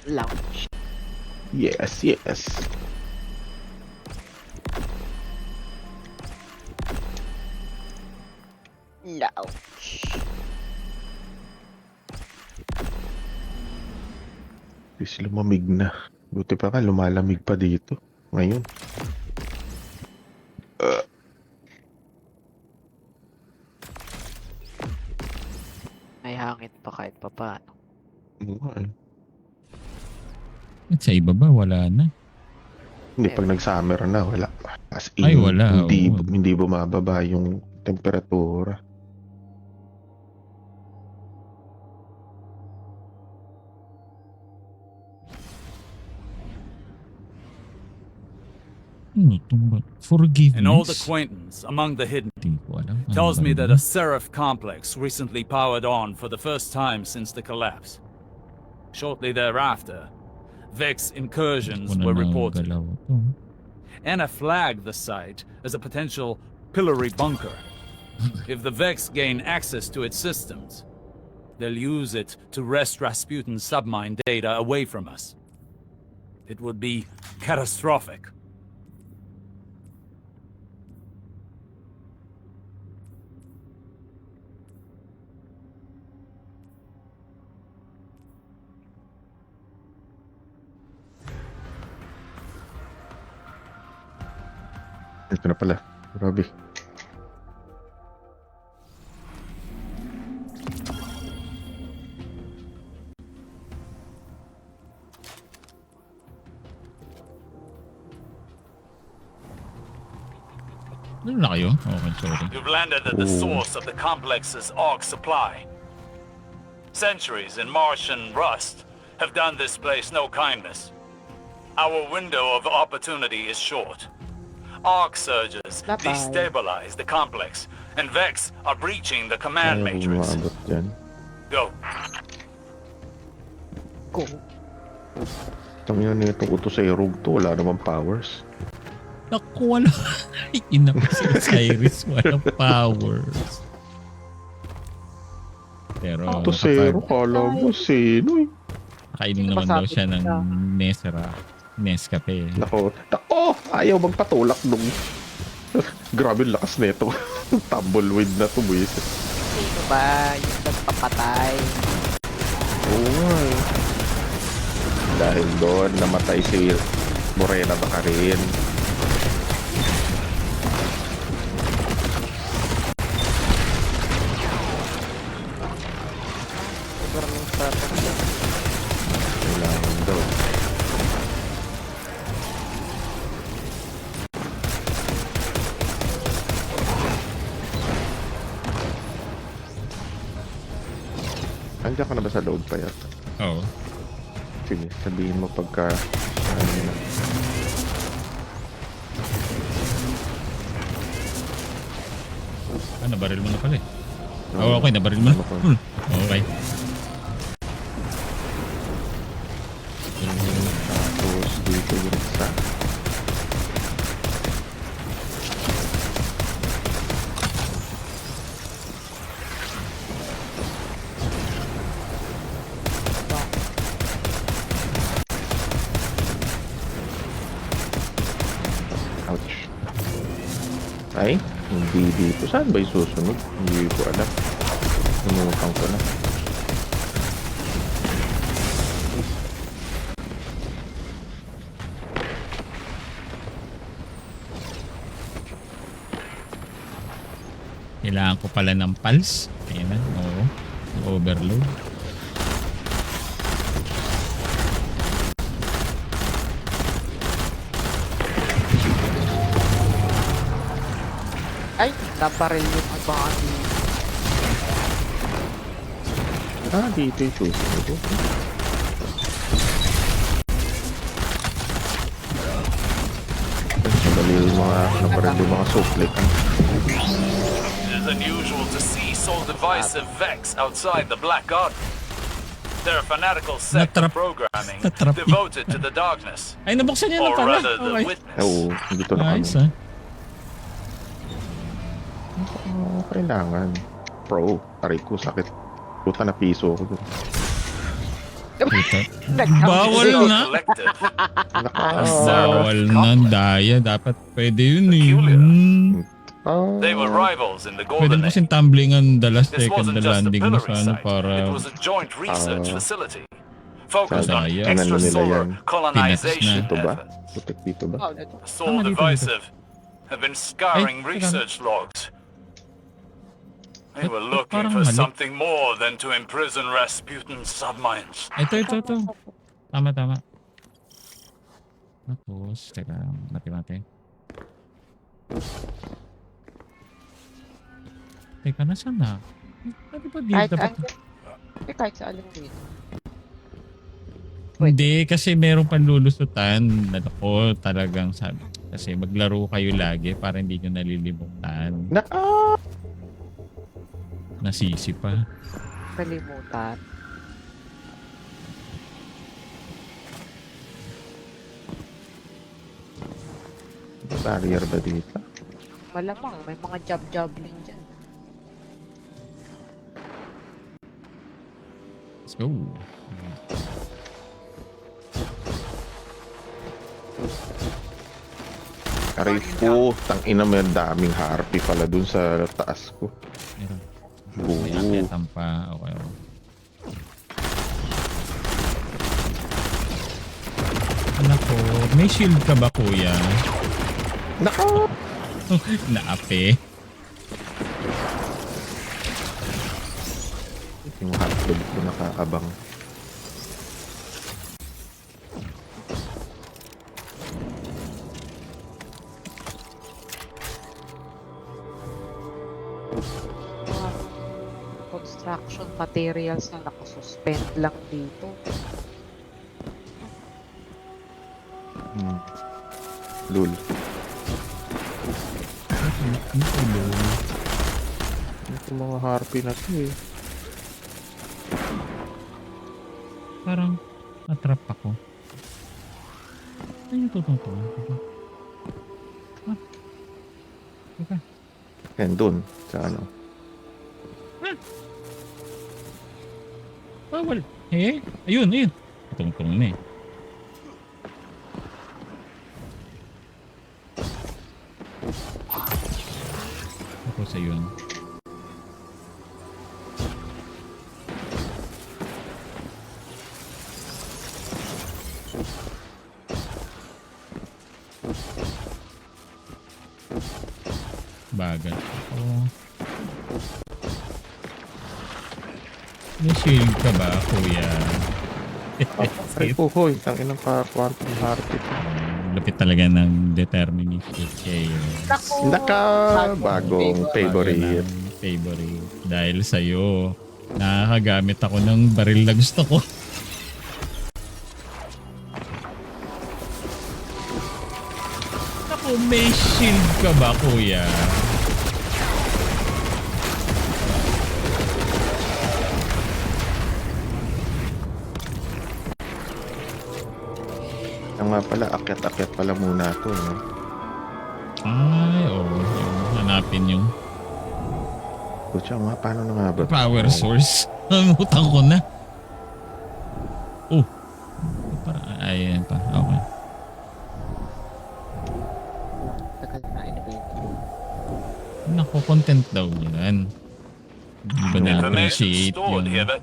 Lounge. Yes, yes. Lounge. Please lumamig na. Buti pa ka, lumalamig pa dito. Ngayon. May hangin pa kahit pa paano. Sa iba ba? Wala na. Hindi, pag nag-summer na, wala. As in, Ay, wala, oo. hindi bumababa yung temperatura. Ano itong ba? Forgiveness? An old acquaintance among the hidden Di ko alam. Ano tells ba me yun? that a Seraph complex recently powered on for the first time since the collapse. Shortly thereafter, Vex incursions Wala were na reported. galaw to. Anna flagged the site as a potential pillory bunker. If the Vex gain access to its systems, they'll use it to wrest Rasputin's submine data away from us. It would be catastrophic. Ito na pala. Grabe. Ano na kayo? Okay, sorry. You've landed at the source of the complex's AUG supply. Centuries in marsh and rust have done this place no kindness. Our window of opportunity is short. AUG surges Bye-bye. destabilize the complex, and Vex are breaching the command Ayaw matrix. umabot dyan. Go. Go. Tangina na itong utos sa Rogue to. Wala namang powers. Naku, wala. Ina ko si Osiris. Walang powers. Pero Ito zero. Kala mo sino eh. Kainom naman daw siya ng Nescafe. Nako. Ayaw magpatulak nung. Grabe yung lakas nito. Tumbleweed na to, buwis. Sino ba yung nagpapatay? Oo nga eh. Dahil doon, namatay si Morena Baccarin. Sobrang yung strategy. Kailangan daw. Andiyan ka na ba sa load pa yata? Oo. Sige, sabihin mo pagka... ano na. Nabaril mo na pala eh. Oo, okay, nabaril mo na. Okay. Tapos dito yung isa. Ouch. Ay, hindi dito. Saan ba yung susunod? Hindi ko alam. Sinutang ko na. Kailangan ko pala ng pulse. Ayan na. Oo. Overload. Ay, naparil yung abangan dito. Dito yung susunod. Madali yung mga naparang yung mga suplik. It is unusual to see so divisive Vex outside the Black Garden. They're a fanatical sect of programming devoted to the darkness. Ay, nabuksan niya na Or pala. rather, the Okay. witness. Oo, dito na kami. Nice ah. Kailangan. Pro, taray ko, sakit. Puta na piso ko dun. Puta. Nag-count. Bawal So na. collective. Naka... Bawal na. Daya. Dapat pwede yun eh. Peculiar. Ah, They were rivals in the Pwede Golden mo Age. kasing tumblingan the last This second wasn't na just a landing mo pillory sa ano site. It para was a joint research facility focused Sana on yan. Ano nila extrasolar yan? colonization dito ba? efforts. Putik dito ba? Oh, ito. So Tama dito, divisive have been scouring Ay, research logs. They were Ba't looking parang for mali? something more than to imprison Rasputin's submines. Ito. Tama. Tapos, teka, mati. Teka, nasaan na? Ano ba dito? Kahit Dapat... saan. Kahit sa alin dito. Hindi, kasi meron pang lulusutan. Ako talagang sabi. Kasi maglaro kayo lagi para hindi nyo nalilimutan. Nasisi pa. Kalimutan. Barrier ba dito? Malamang, may mga job-jobbling dyan. Let's go. Aray po, tangina mo yung daming harpy pala dun sa taas ko. Meron. Oo. May akyatan pa. Okay. Anak ko, may shield ka ba kuya? Naka! Naape. Yung hotdog ko nakakabang. Mga construction materials na nakasuspend lang dito. Lul. Ito mga harpy na to eh. Parang natrap ako. Ano yung tutong ko? Teka. Yan dun, sa ano. Bawal. Eh, ayun. Tungtong na eh. Tapos ayun. Bagat ako. May shield ka ba, kuya? Aray po, hoy, tanginang quantum harpy. Lapit talaga ng deterministic kayo. Naka! Bagong favorite. Favorite. Dahil sa'yo, nakakagamit ako ng baril na gusto ko. Ako, may shield ka ba, kuya? Ang nga pala, akyat-akyat pala muna to. No? Ay, oo. Hanapin yung Kutsa nga, paano na nga ba? power source. Namutang ko na. Oh. Para, ayan pa. Okay. Tagal na elevator. Nako, content daw yan. Hindi ba Information na-appreciate stored here, yung... but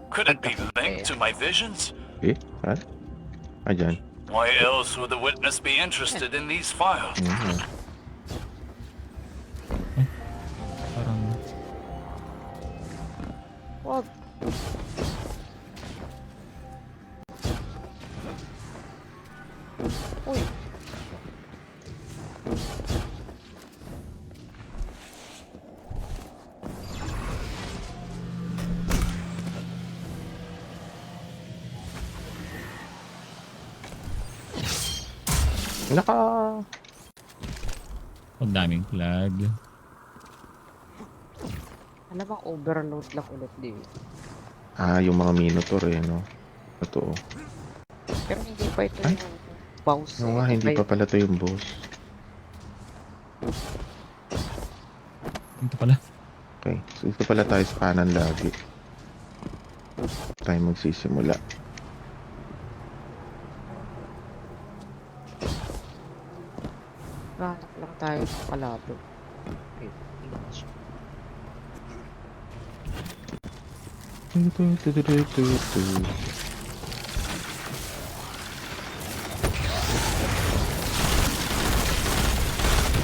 could it be linked to my visions? Eh? Ha? Ayan. Why else would the witness be interested in these files? Parang... Wag. Uy. Naka! Ang daming flag. Alam bang overload lang ulit dito. Ah, yung mga minotaur eh, no? Totoo. Pero hindi pa ito Ay. yung boss. Oo nga, hindi pa pala to yung boss. Ito pala. Okay, so ito pala tayo sa kanan lagi. tayo magsisimula. Hanap lang tayo ng kalabo. Ayun, image.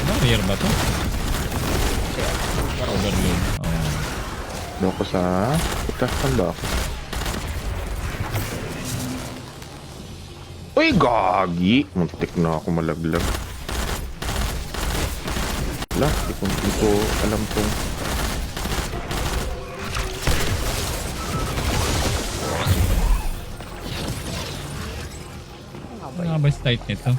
Barrier ba to? Overload. Oh. Doon ko sa... Ikasan ba ako? Uy, gagi! Muntik na ako malaglag. Wala, hindi ko alam kung... Ano ba Ano yun? nga ba yung tight nito?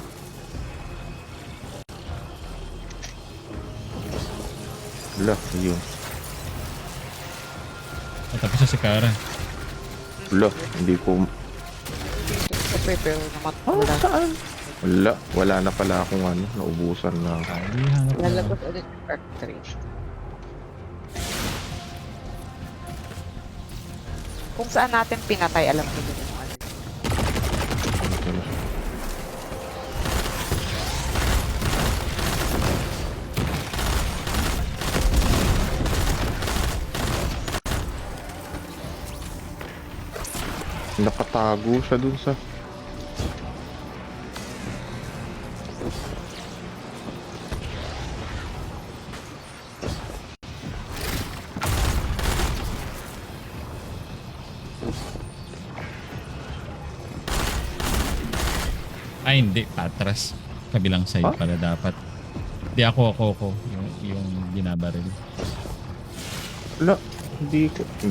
Wala, yun. Tapos na si Kara. Wala, hindi ko... Siyempre, pero naman Oh, wala. saan? Wala na pala akong ano, naubusan na. Hindi, hanap na. Lalabas ulit yung cartridge. Kung saan natin pinatay, alam ko din yung ano. Nakatago siya dun sa... Ay, hindi. Patras. Kabilang side Huh? pala dapat. Hindi, ako. Yung binabaril. Wala, hindi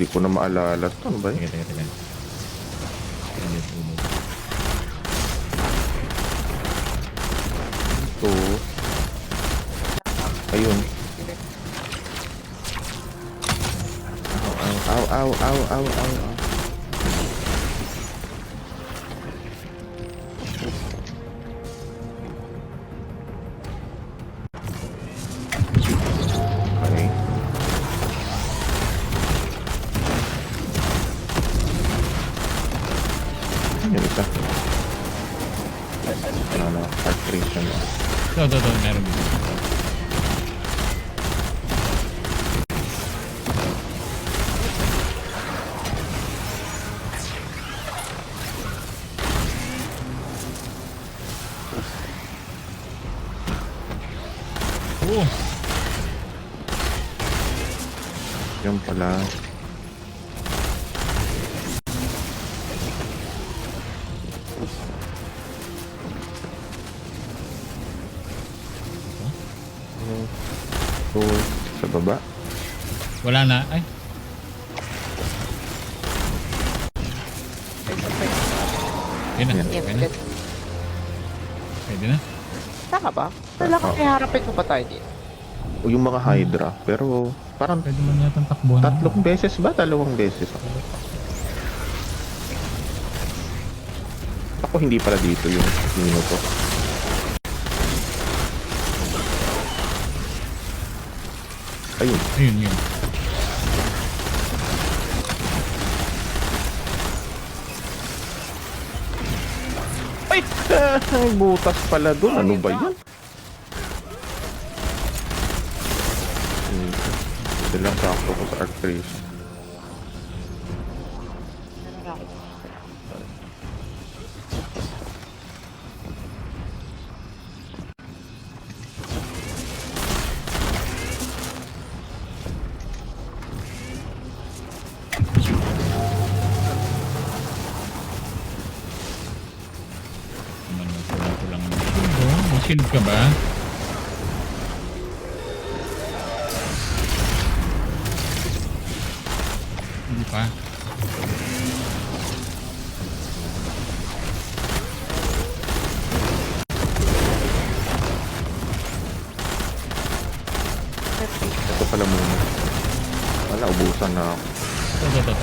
ko na maalala. Ano ba yun? Teka. Ulit. Ito. Ayun. Ow. Okay. Yun isa. Ano, cartridge na. Ito. Meron dito. Oh! Yan pala. So, sa baba. Wala na. Ay, Yan. Yes, Okay na. good. Pwede na. Tama ba? Kailangan may harapin ko ba tayo dito? O yung mga Hydra. Pero parang Pwede man yata takbuhan. tatlong beses ba? Dalawang beses ako. Ako hindi pala dito yung nino ko. Ayun. Ayun. Ay! Ay, butas pala doon. Ano ba yan? Ito lang sakto ko sa arctrace. Meron na ako. Wala ko lang. May shield ka ba? Hindi pa. Ito pala muna. Wala, ubusan na ako. Ito.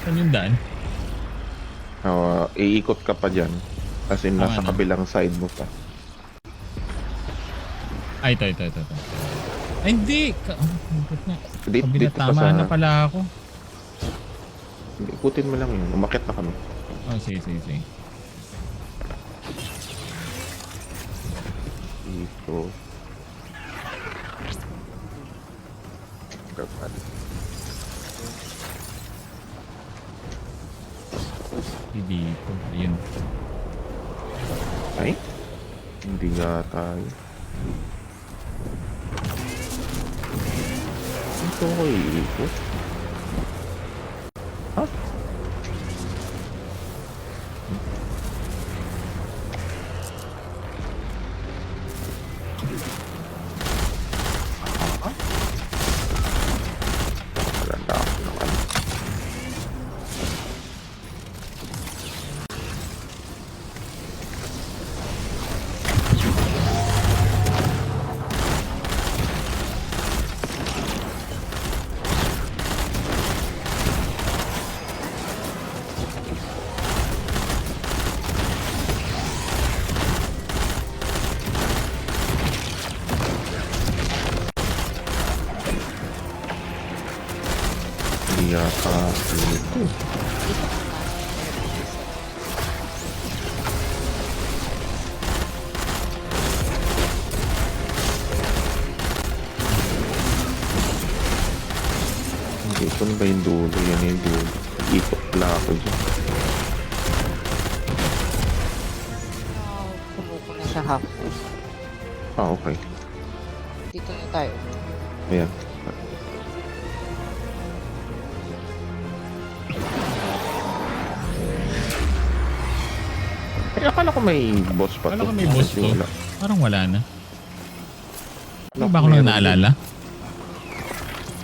Saan yung daan? Iikot ka pa dyan. As in, nasa Ano? kabilang side mo pa. Ay, ito. Ay, hindi! Ikot na. Kabila, Dito pa tama sa... na pala ako. Ikutin mo lang yun. Umakit na kami. Oh, sige. Dito. Kapal. Dito. Ayun. Ay? Hindi nga tayo. Dito ko iikot. Ha? Maganda ako naman. Hindi yata dito. Hindi, ito na ba yung dulo? Yan yung dulo. Ikot pala ako dyan. Tumuko na sa half. Okay. Dito na tayo. Ayan. Eh, akala ko may boss pa Akala to. ko may boss to. Wala. Parang wala na. Ano Wala, ba ako meron nang naalala?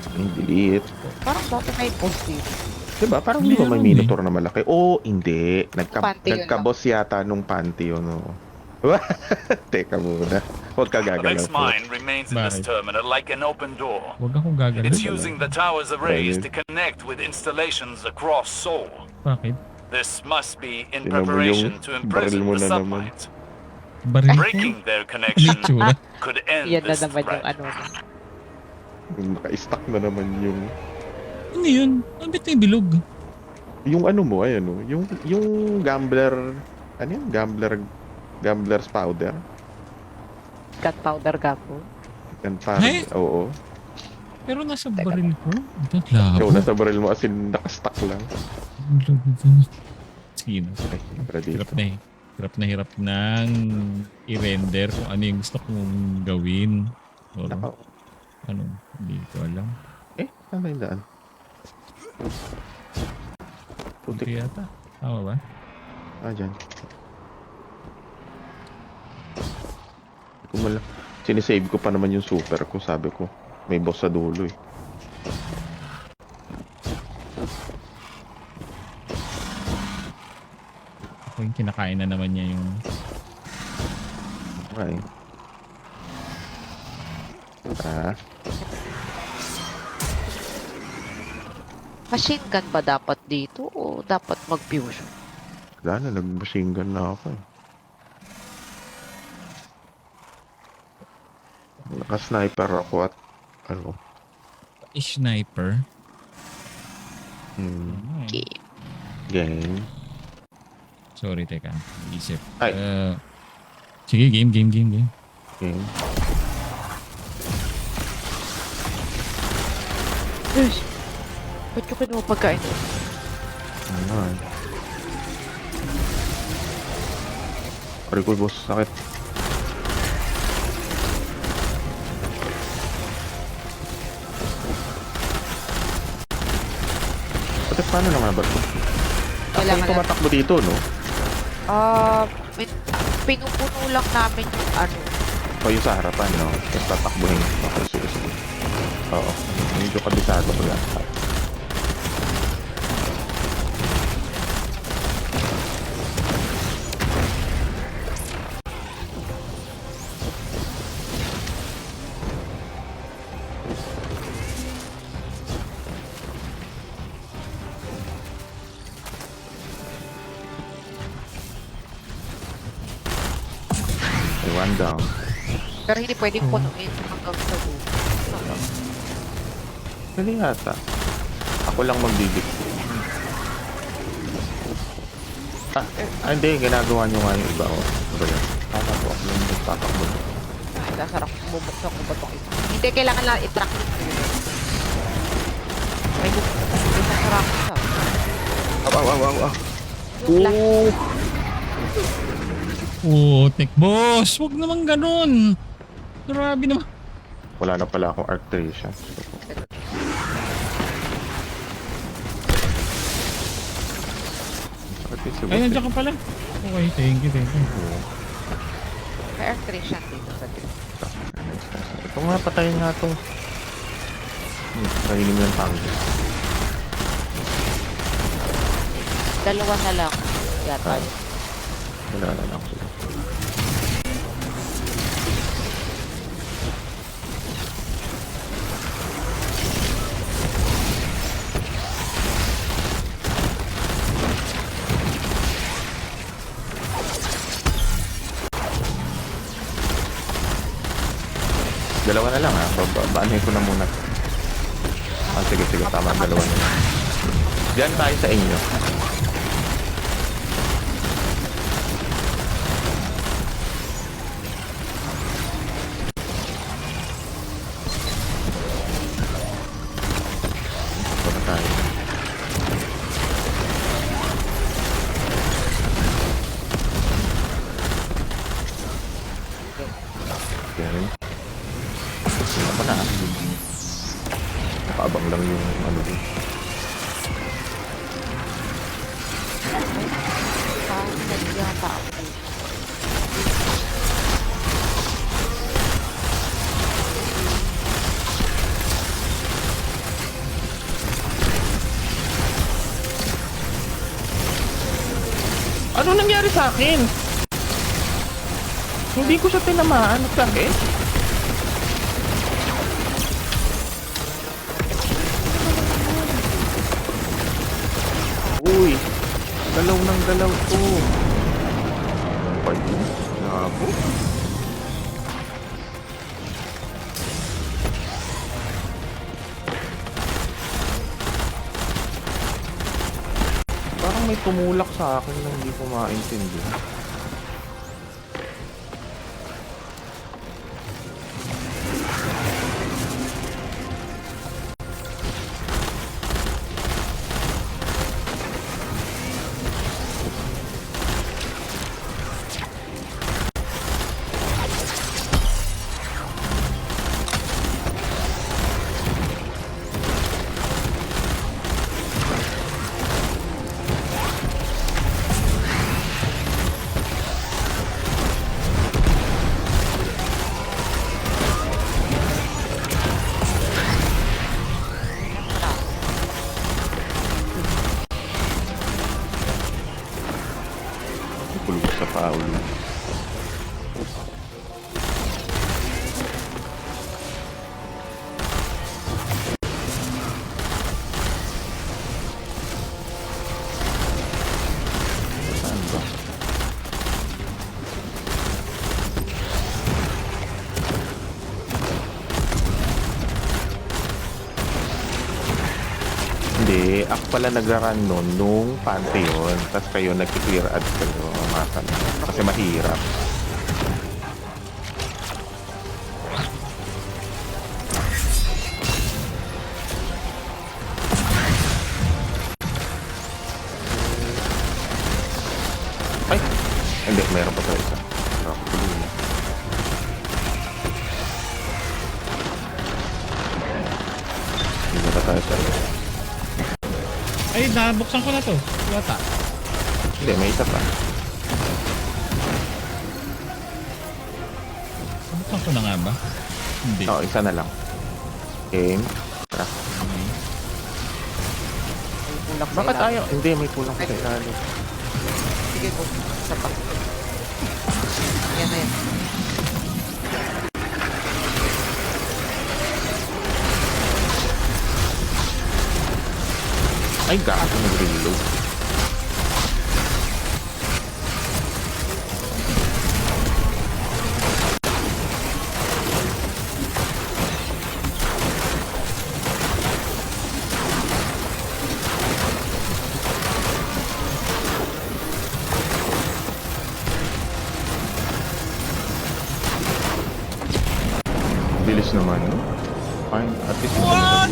Ang liit. Parang dati may post dito. Diba? Parang hindi ba may Meron minotaur na malaki? Oo, hindi. Panty yun Nagka-boss yata nung panty yun. Oh. Teka muna. Huwag ka The gagalaw Vex po. mine remains in this Bakit? terminal like an open door. Huwag akong gagalaw. It's using the tower's arrays Ayun. to connect with installations across Seoul. Bakit? This must be in Tinan mo preparation yung to imprison baril mo the na naman. submines. Baril ko? Breaking their connection Itsura. could end Yan na this naman yung threat. ano. Naka-stack na naman yung... Ano yun? Ang bit na yung bilog. Yung ano mo, ay ano, yung gambler... Ano yun? Gambler's powder? Gunpowder gapo. Yan parang, Hey! oo. Pero nasa baril ko. Ang Ikaw labo. nasa baril mo as in naka-stack lang. Sige na. Ay, para dito. Hirap nang i-render kung ano yung gusto kong gawin. Or Naka, ano, hindi ko alam. ano yung daan? Puti Putik. yata. Tama ba? Dyan. Sinisave ko pa naman yung super ko. Sabi ko, may boss sa dulo eh. Ako yung kinakain na naman niya yung... Okay. Machine gun ba dapat dito o dapat mag-fusion? Wala na, nag-machine gun na ako eh. Naka-sniper ako at ano. Sniper. Okay. Game. Sorry, teka. Isip. Ay. Sige, game. Game. Yes. Ba't yung kinuha pagkain? Ano eh. Pari ko boss, sakit. Pati paano naman ba ito? Kailangan Ako tumatakbo dito, no? Pinupuno lang namin yung ano. O yung sa harapan, no? Tapos tatakbuhin. Okay, sige. Oo. Medyo kabisado ko lang. one down. Pero hindi pwedeng punuin hanggang sa dulo. Hindi yata. Ako lang magbibigay. Hindi. Ginagawa nyo nga yung iba. Ano yan? Tama po. Ako lang magpatakbo. Ay, sasarap. Bubuksan ko ba itong ito? Hindi, kailangan lang i-track yung dulo. May bubuksan. May sasarap siya. Aw. Yung last. Putik, boss! Huwag naman ganun! Grabe naman. Wala na pala akong artration. Ay, nandiyan ka pala. Okay, thank you. May electrician dito sa dito. Ito nga, patayin nga ito. Kainin mo yung tango. Dalawa na lang. Yata. Wala na lang sila. Dalawa na lang ha. Baanahin ko na muna. Sige. Tama. Dalawa na lang. Diyan tayo sa inyo. Ito na tayo. Okay. Sino pa na? Nakaabang lang yung ano din. Yata ako. Ano nangyari sa akin? Hindi ko siya tinamaan. Bakit? Uy, galaw ng galaw to. Ay, nabo. Parang may tumulak sa akin na hindi ko maintindihan. Kulog sa Paulo. Saan ba? Hindi, ako pala nagra-run nun nung Pantheon. Tapos kayo nag-clear ads kayo. Kasi mahirap. Ay! Hindi, meron pa tayo isa. Hindi na tayo tayo. Ay, nabuksan ko na to. Yata. Hindi, may isa pa. Nabuksan ko na nga ba? Hindi. Oo, isa na lang. Game. Tara. May kulak sa Bakit ilalim. ayaw? Hindi, may kulang sa ilalim. Sige ko. Isa pa. Yan na yan. Ay, gato nag-reload. bilis naman, no? Fine, at least What?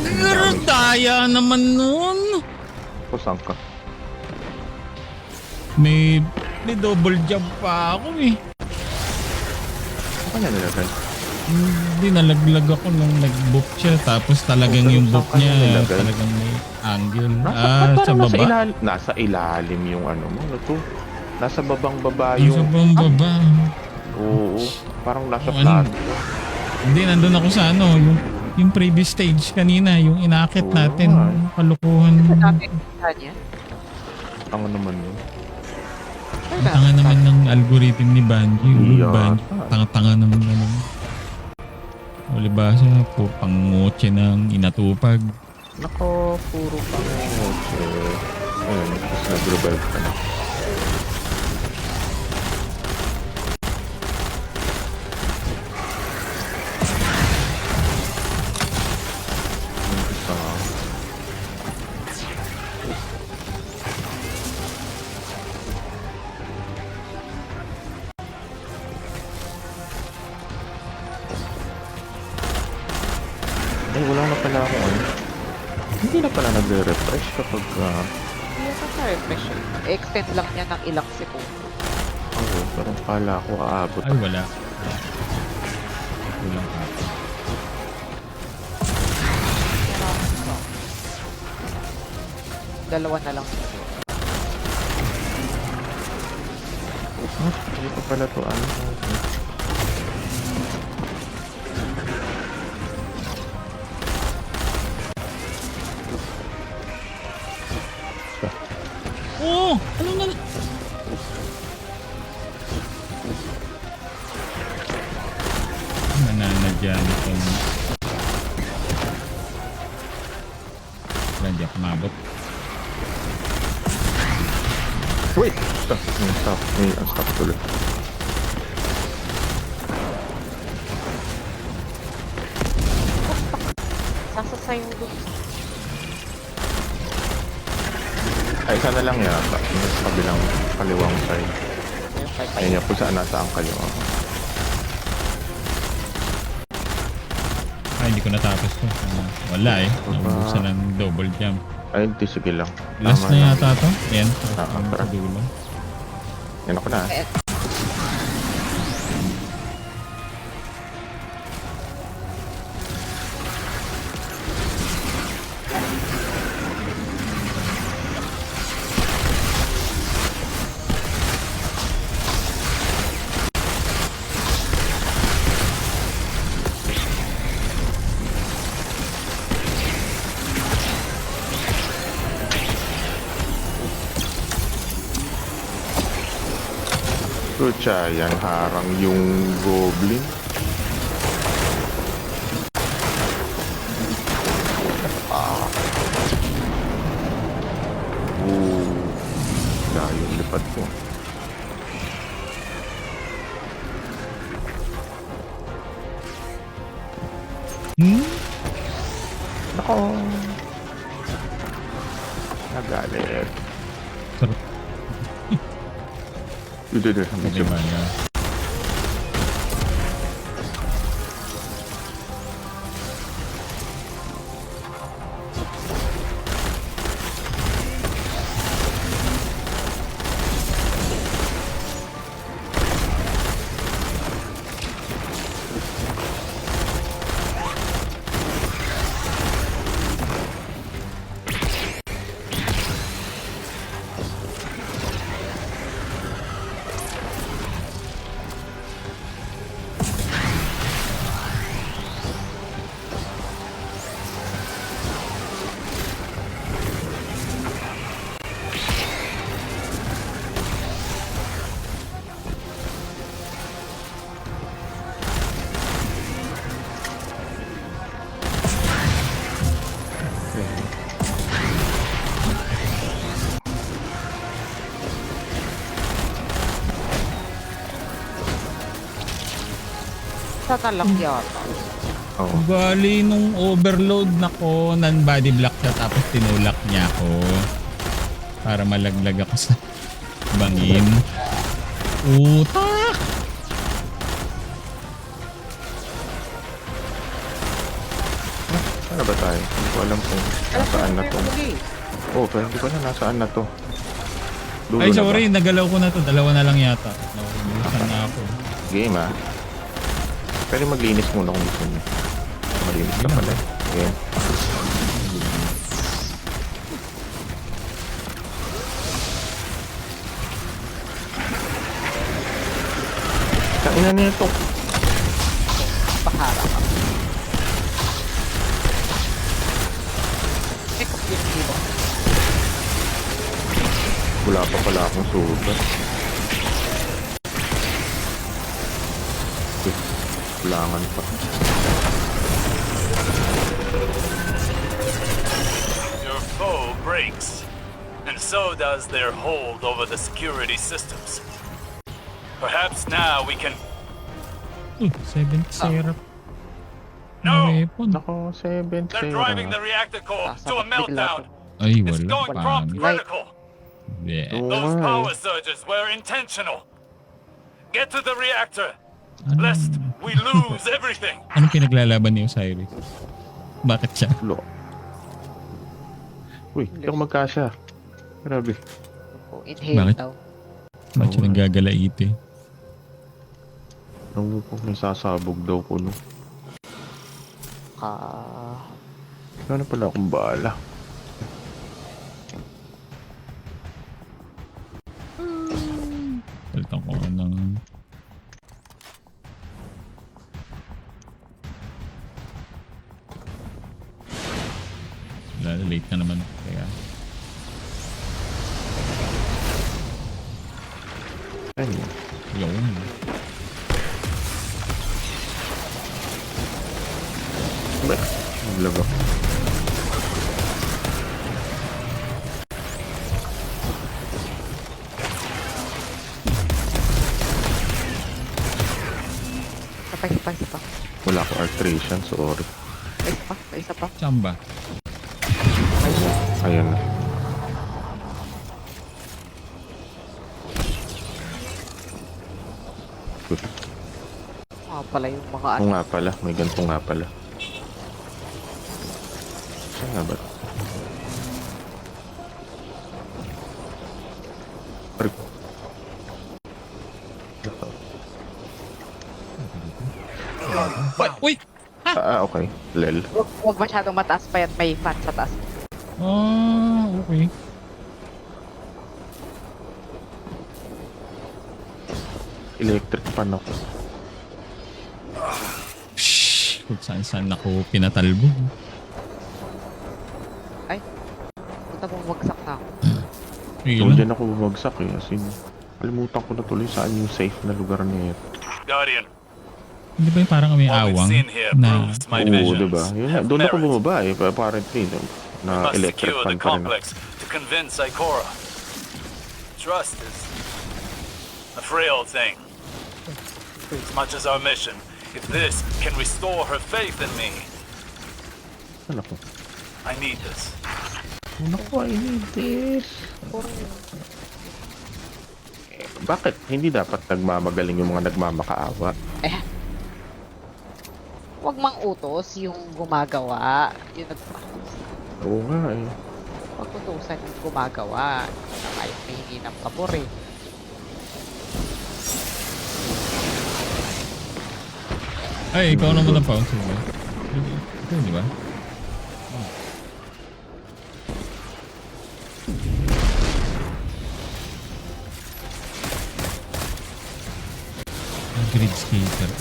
Daya naman nun. Ako, saan ka? May double jump pa ako eh. Saan ka niya nilagay? Hindi, nalaglag ako nung nag-book siya. Tapos talagang Oh, pero yung saan book ka niya nilagay? talagang may angle. Ba't Sa parang baba. nasa ilalim yung ano mo. Ano to? Nasa babang baba Yung sa yung... baba. Oo, parang nasa Yung ano? flat. Hindi, nandun ako sa ano, yung previous stage kanina, yung inakit Oo natin, nga. yung kalukuhan. Natin niya. Ang naman yun. Ang tanga naman ng algorithm ni Banji. Yeah. Banji, tanga-tanga naman naman. O libasa, pangotse ng inatupag. Nako, puro pangungotse. Ayun, tapos nag-revive ka na. Yung isa. Ay, wala na pala ako ano. Hindi na pala nagre-refresh kapag Hindi ka sa refresh. Extend lang niya ng ilang segundo. pero pala ako aabot. Ay, wala. Kulang pa. Dalawa na lang. Hindi ko pala to ano. Oo! Ano na? Nananadyan itong... Wala, di ako mabot. Wait! Stop. Stop. Stop tuloy. Sasasayo doon. Ay, isa na lang yata. Yung sa kabilang kaliwang side. Ayun niya kung saan nasaan kayo. Ay, hindi ko natapos to. Wala eh. Naubusan ng double jump. Ay, hindi. Sige lang. Last Tama na lang. yata to. Ayan. Tara. Sa dulo. Yan ako na. Kutsa, yan harang yung goblin. Yung lipat ko. Nako. Nagalit. Sarap. Hindi. Hindi ba na? Sana lang yata. Oo. Bali nung overload nako, non-body block siya tapos tinulak niya ako para malaglag ako sa bangin. Utak! Ano ba tayo? Hindi ko alam kung nasaan na to. Oh, pero hindi ko alam nasaan na to. Dulo Ay, na ba? sorry. Nagalaw ko na to. Dalawa na lang yata. Naubusan na ako. Game ah. Pero maglinis muna kung gusto niyo. Malinis ka pala. Game. Kaina nito. Paharap ako. Pick up yung hero. Wala pa pala akong suga. Kulangan pa. Your foe breaks, and so does their hold over the security systems. Perhaps now we can... 7th syrup. No! Weapon. Nako, 7 They're driving the reactor core to a meltdown. Ay, It's wala. going prompt Paano? critical. Yeah. Oo Those nga power eh. surges were intentional. Get to the reactor, Ano? lest we lose everything. Anong pinaglalaban ni Osiris? Bakit siya? Lo. Uy, hindi ako magkasya. Grabe. Oh, inhale Bakit? daw. Bakit siya naggagalaite? Ang po, may sasabog daw ko, no? Ano pala akong bahala? Palitan ko ng... Late na naman. Kaya... Ayun. Yun. Ba't? Naglag ako. Isa pa. Wala ako artration, sorry. Isa pa. Chamba. Ayan na. Good. Pala yung mga Oo nga pala, may ganito nga pala. Saan nga ba? Aray. Uy! Okay. Lel. Huwag masyadong mataas pa yan. May fan sa taas. Okay. Electric pan ako. Shhh! Kung saan ako pinatalbo. Punta mong wagsak na ako. Sige Doon lang. dyan ako bumagsak eh. As in, kalimutan ko na tuloy saan yung safe na lugar niya. Guardian, Hindi ba yung parang may what we've awang seen here na... proves my Oo, visions diba? Yun, have doon ako merit. bumaba eh. Apparently, We na must electric secure pan the pa rin. complex to convince Ikora. Trust is a frail thing. As much as our mission, if this can restore her faith in me, Ano ko? I need this. Ano ko, I need this. Bakit? Hindi dapat nagmamagaling yung mga nagmamakaawa. Huwag mang utos yung gumagawa. Yung Oo nga eh. Huwag utusan yung gumagawa. Kahit may ng pabor eh. Ay, ikaw naman ang pound. Sige. Ikaw, di ba? Grid skater.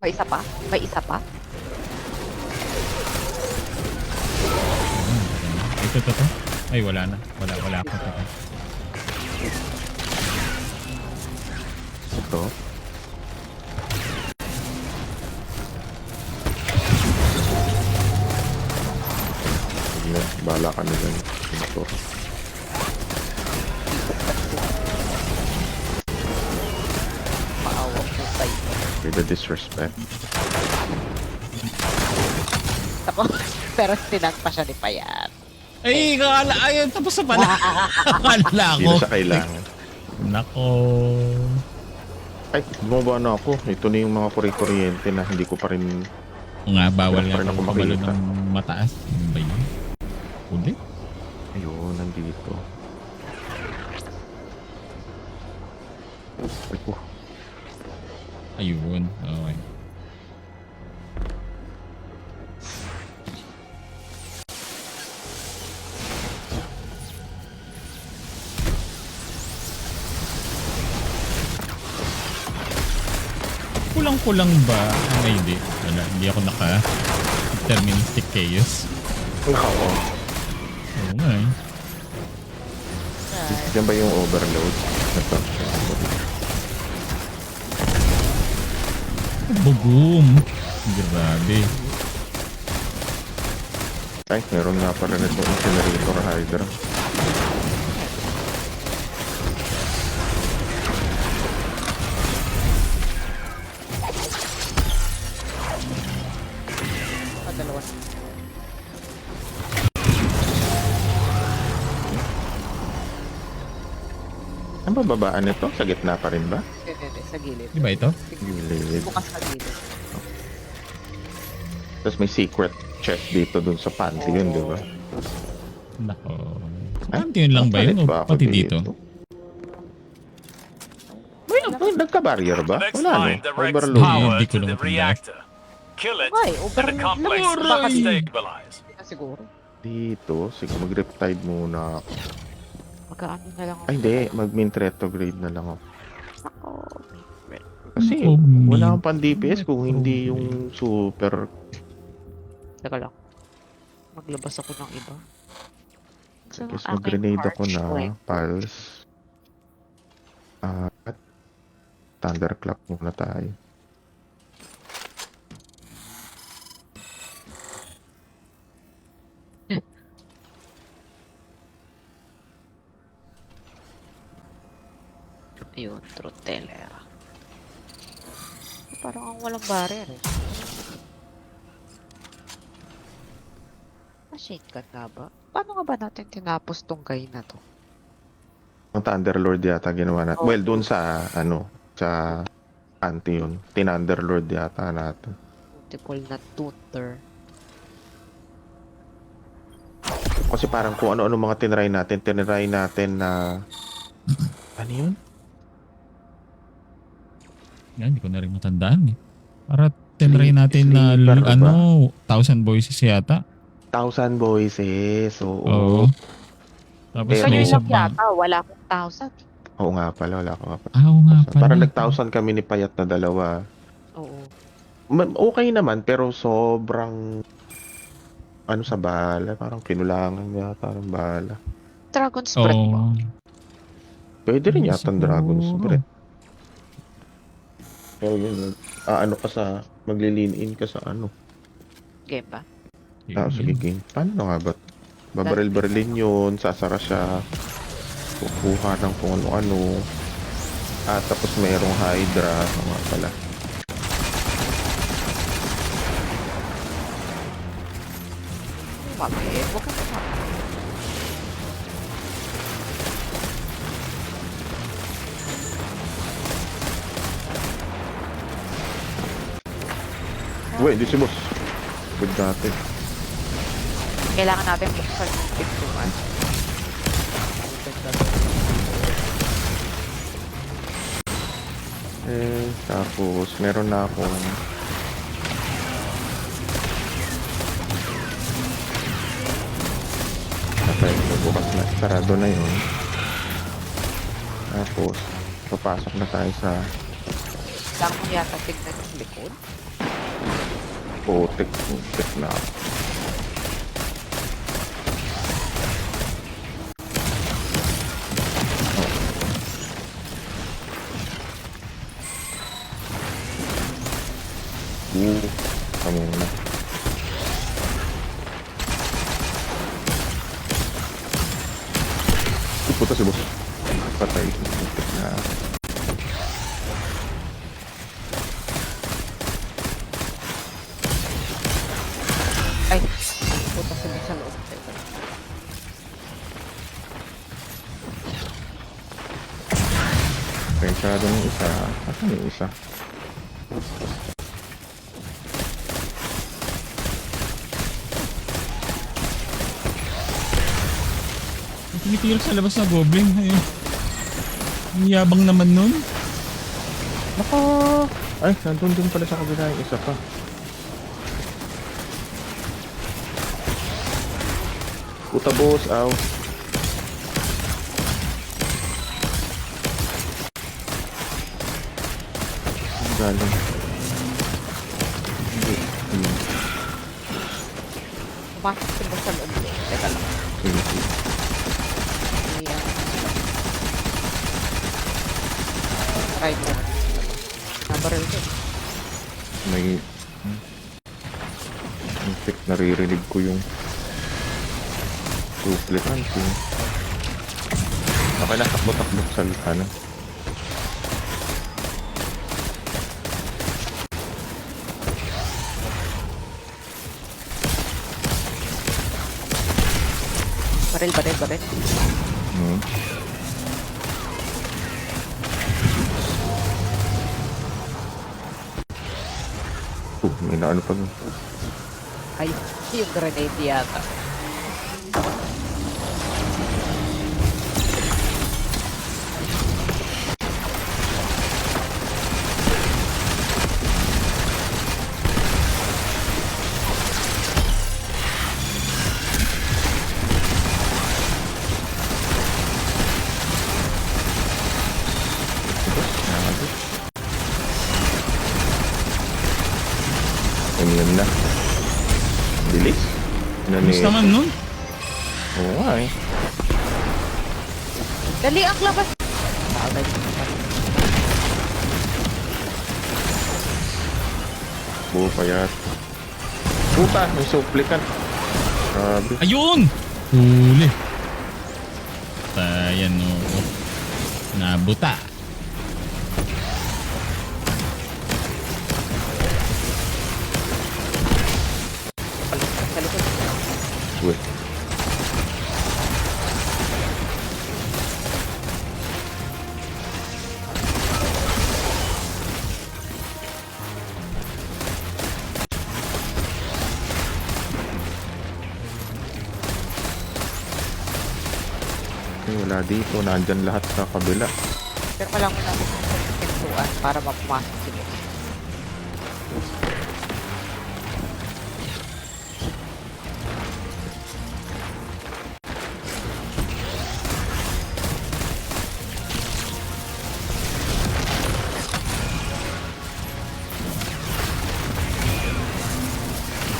May isa pa? May isa pa? Ito. Ay, wala na. Wala ako. Ito. Sige, bahala ka na dyan. Ito. Maawa po tayo. With the disrespect. Ako, pero tinag pa siya ni Payat. Ay, ayun, tapos na pala. Akala Hindi ko. na siya kailangan. Nako. Ay, bumaba na ako. Ito na yung mga kuryente na hindi ko pa rin... O nga, bawal Wala pa nga rin ako ako kabalo makita. ng mataas. Ano ba yun? Ulit? Ayun, nandito. Ay ko. Ayun. Okay. Kulang-kulang ba? Ay, hindi. Wala. Hindi ako naka-deterministic chaos. Nako. Oo nga eh. Diyan ba yung overload? Ito. Bugum. Grabe. Ay, meron nga pala nito incinerator hydra. Dalawa. Ang bababaan nito? Sa gitna pa rin ba? Hindi, sa gilid. Di ba ito? Gilid. Bukas sa gilid. Tapos may secret chest dito dun sa panty yun, di ba? Nako. Panty yun lang ba yun? O Papalit ako pati dito? May nagka-barrier ba? Let's Wala no? find the Rex Overload. Hindi, power hindi ko to lang the matanda. reactor. Kill it, Why? and the complex will Aray! stabilize. Siguro. Dito, sige mag-riptide muna ako. Magkaano na lang ako. Ay hindi, mag-mint retrograde na lang ako. Ako. Kasi Oh, wala mint akong pan-DPS kung hindi yung super. Teka lang. Maglabas ako ng iba. So, Guess ang mag-grenade aking ako na heart, pulse. At thunderclap muna tayo. Ayun, truth teller. Parang ang walang barrier eh. Shade ka nga ba? Paano nga ba natin tinapos tong guy na to? Ang Thunderlord yata ginawa natin. Oh. Well, dun sa sa anti yun. Tinunderlord yata natin. Multiple na tutor. Kasi parang kung ano-ano mga tinry natin na ano yun? Yan, hindi ko na rin matandaan eh. Para tinry natin na Sleeper ba? 1,000 voices yata. 1,000 voices. Oo. Oo. Tapos Eh, may Kayo isa lang pa. yata, wala akong 1,000. Oo nga pala, wala ka nga pala. Oo nga pala. Parang nag-1,000 kami ni Payat na dalawa. Oo. Okay naman, pero sobrang ano sa bala. Parang pinulangan yata ng bala. Dragon Spread ba? Oo. Pwede rin yata ang Dragon Siguro. Spirit. Pero yun, ano ka sa, maglilin in ka sa ano. Game ba? Sige, game. Paano nga ba? Babaril-barilin yun, sasara siya, kukuha ng kung ano-ano. At tapos mayroong Hydra, mga pala. Mabit. Huwag ka na. Uy, hindi si boss. Good natin. Kailangan natin buksan yung pintuan. Tapos meron na akong okay, bukas na. Sarado na yun. Tapos, papasok na tayo sa Kailangan mo yata tignan yung likod. putik na. Kamo na. Puta si boss. Patay. Putik na. Ay, puta sila sa loob. Teka. masyado ng isa. Asan yung isa? Tumitira sa labas na goblin. Ayun. Ang yabang naman nun. Naka! Ay, nandun din pala sa kabila yung isa pa. Puta boss, aw. Ang galing. Hindi. Ayun. Pumasok sila sa loob. Teka lang. Sige, sige. Ayan. Try mo. Nabaril ko. May... Yung tip, naririnig ko yung... Duplicant yung... Okay na, takbo-takbo sa ano. Baril. Hmm. May naano pa nun. Ay, yung grenade yata. Yun na. Bilis. Bilis naman nun. Oo nga eh. Dali ang labas. Agad. Buo pa yata. Puta, may supplicant. Grabe. Ayun! Huli. Ayan o. Nabuta. Sa likod. Wait. Ay, wala dito. Nandyan lahat sa kabila. Pero kailangan natin sa pintuan para mapumasok sila.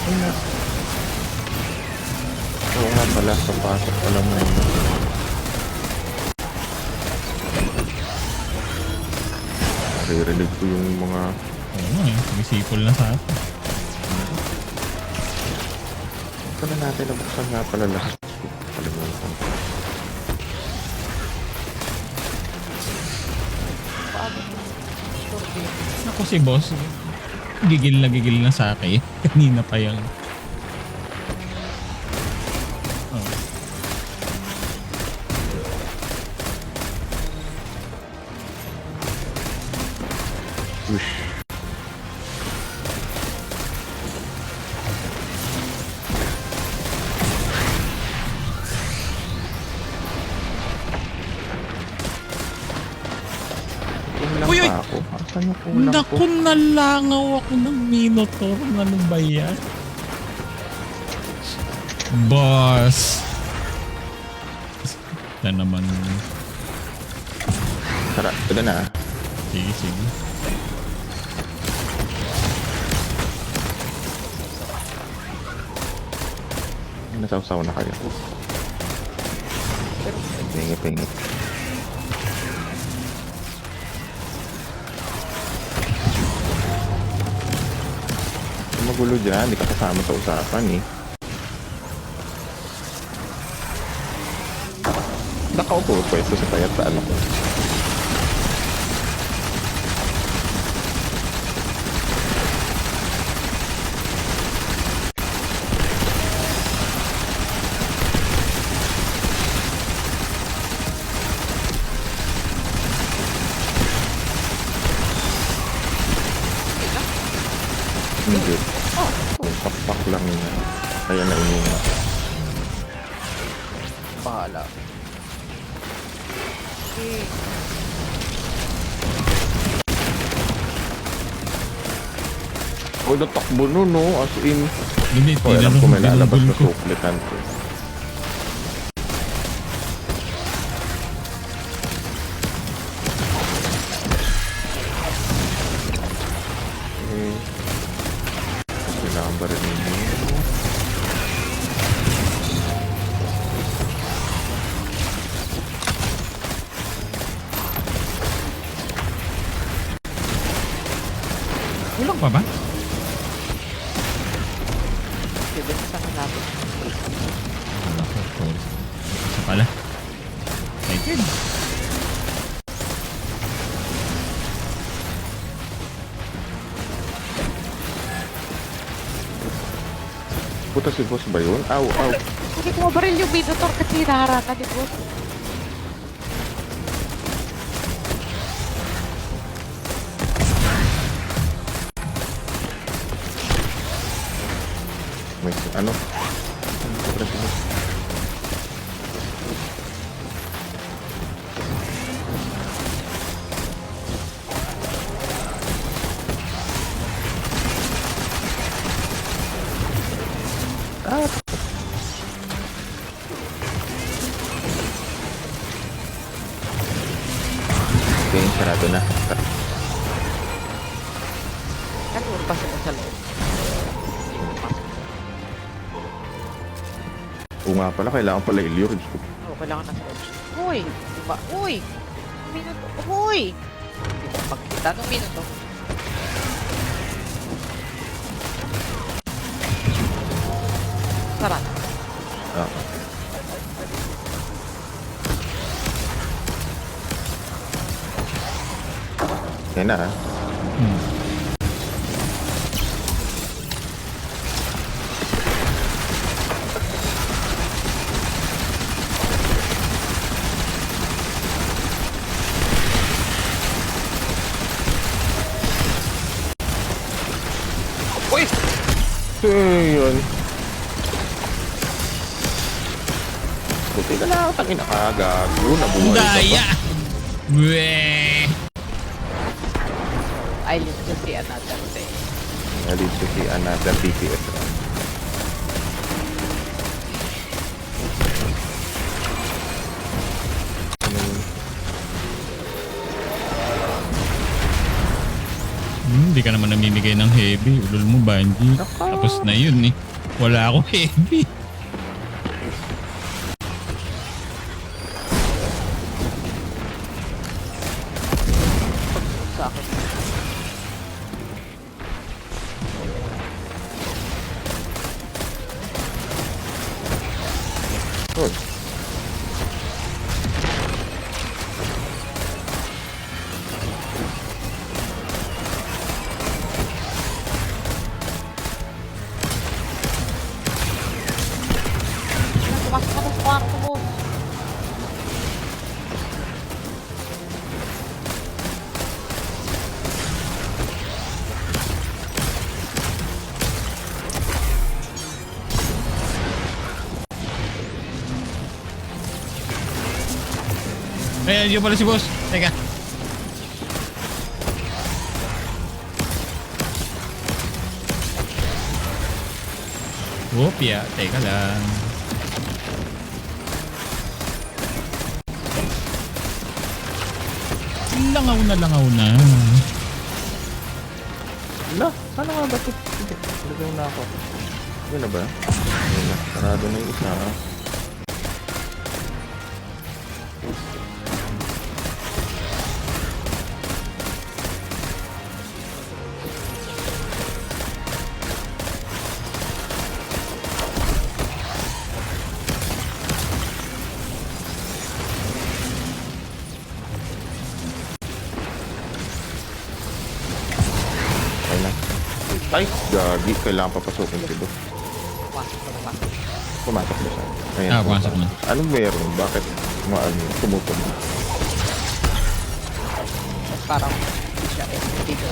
Ay na. Oo nga pala. Papasok pala muna. Naririnig ko yung mga... Oo eh. Sumisipol na sa atin. Ito na natin. Nabuksan nga pala lahat. Kalimutan ko. Ako si boss. Gigil na sa akin. Kanina pa yung... Oh. Ush. Kulang Uy, uy! pa ako. Asan yung kulang ko? Naku, nalangaw ako ng Minotaur. Ano ba yan? Boss! Ito naman. Tara, ito na. Sige. Nasawsaw na kayo. Pingit. Magulo dyan, hindi ka kasama sa usapan eh. Nakaupo pwesto sa payat sa ano ko. legit. Yung pakpak lang niya. Kaya nainuna. Bahala. Okay. Oh, natakbo nun, no? As in, Hindi, oh, alam ko may lalabas na ko. suplicante. Kailangan ba rin ninyo? Kulang pa ba? Bibigyan na natin. Wala ko. Sorry. Isa pala. Excited. Puta si boss ba yun? Aw, aw. Hindi ko mabaril yung Minotaur kasi hinaharangan ni boss. May ano? Sobrang si boss. Okay, sarado na. Ano oras pasok ko sa loob? Oo nga pala, kailangan pala i-lure. Diyos ko. Oo, kailangan na sa loob. Uy! Diba? Uy! Minotaur! Uy! Hindi ko pagkita ng Minotaur. Sarap. Ah. Yan na, ah. Uy! Yun. Buti ka lang, tangin na kagago. Nabuhay ka pa. Daya! Weh! I live to see another day. I need to see another DPS run. Hindi ka naman namimigay ng heavy. Ulol mo, Banji. Tapos na yun eh. Wala ako heavy. Sa akin. Good. Pumasok ka sa kwarto mo. Eh, yun pala si boss. Teka. Wopya. Teka lang. Langaw na. Wala, paano nga ba ito? Hindi, lagay na ako. Yun na ba? Yun na, sarado na yung isa. Okay na. Ay, gagi. Kailangan papasukin si boss. Pumasok ka naman. Pumasok na siya. Ayan, Ah, pumasok na. Anong meron? Bakit tumutunog? Parang hindi siya hindi ko.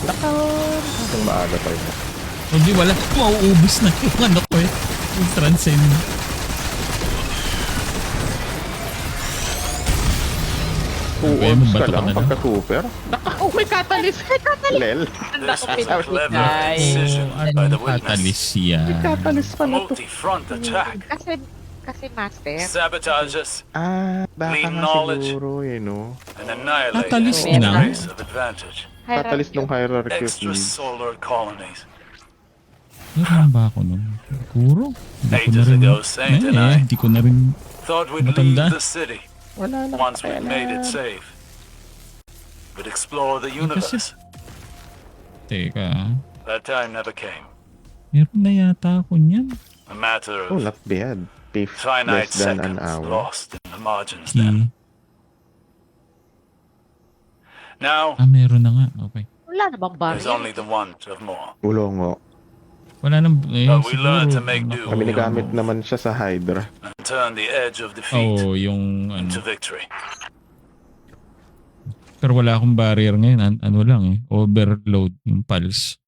Hanggang maaga pa rin. O di wala. Mauubos na yung ano ko eh. Yung transcend. Two Okay, orbs ka mabato ka lang na lang. pagka-super. Oh, may catalyst! May catalyst! Lel. Tanda This ko was a clever pinag-guys. decision Oh, by the anong witness. catalyst yan? Catalyst A pala to. multi-front attack. Kasi master. Sabotage us Baka Glean nga knowledge. siguro, no? and annihilate Catalyst any na? trace of advantage. Catalyst ng hierarchy of needs. Extrasolar colonies. Meron ba ako nun? Siguro. Hindi ko na Ages rin. ago, Saint and I Hindi ko na rin. thought we'd Matanda. leave the city Wala na once we'd made it safe. But explore the universe. Teka. That time never came. Meron na yata ako niyan. A matter Oh, of not bad. Fifth finite less than an seconds hour. lost in the margins then. Now, Meron na nga. Okay. Wala na bang there's barrier? only the want of more. Ulongo. Wala nang. But we learned to make do. Kami nagamit naman siya sa Hydra. And turn the edge of defeat Oo, yung ano. into victory. Pero wala akong barrier ngayon. Ano lang eh. Overload yung pulse.